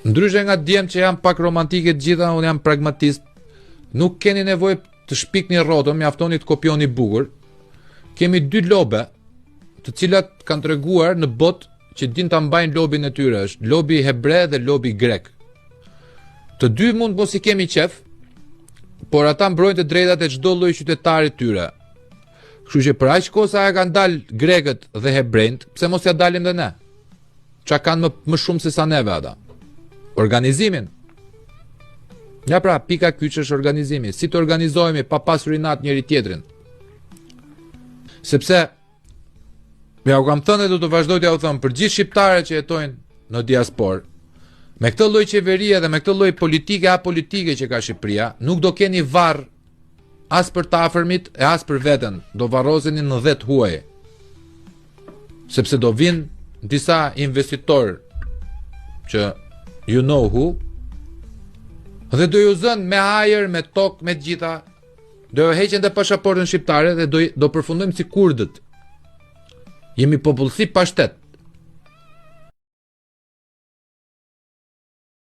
Ndryshe nga djem që jam pak romantike të gjitha, unë jam pragmatist. Nuk keni nevojë të shpikni rrotën, mjaftoni të kopjoni bukur. Kemi 2 lobe, të cilat kanë treguar në botë që din ta mbajnë lobin e tyre, është lobi hebre dhe lobi grek. Të dy mund mos i kemi qef, por ata mbrojnë të drejtat e çdo lloji qytetari të tyre. Kështu që për aq kohë sa kanë dalë grekët dhe hebrejt, pse mos ja dalim dhe ne? Çka kanë më shumë se sa neve ata? Organizimin. Ja pra, pika kyç është organizimi. Si të organizohemi pa pasur inat njëri tjetrin? Sepse ja u kam thënë dhe do të vazhdoj t'ja u thëmë për gjithë shqiptarët që jetojnë në diasporë, me këtë lloj qeverie dhe me këtë lloj politike apolitike që ka Shqipëria, nuk do keni varr as për të afërmit e as për veten, do varroseni në 10 huaj. Sepse do vinë disa investitorë që you know who, dhe do ju zënë me ajër, me tokë, me gjitha, do ju heqen dhe pasaportën shqiptare dhe do përfundojmë si kurdët. Jemi popullsi pa shtet.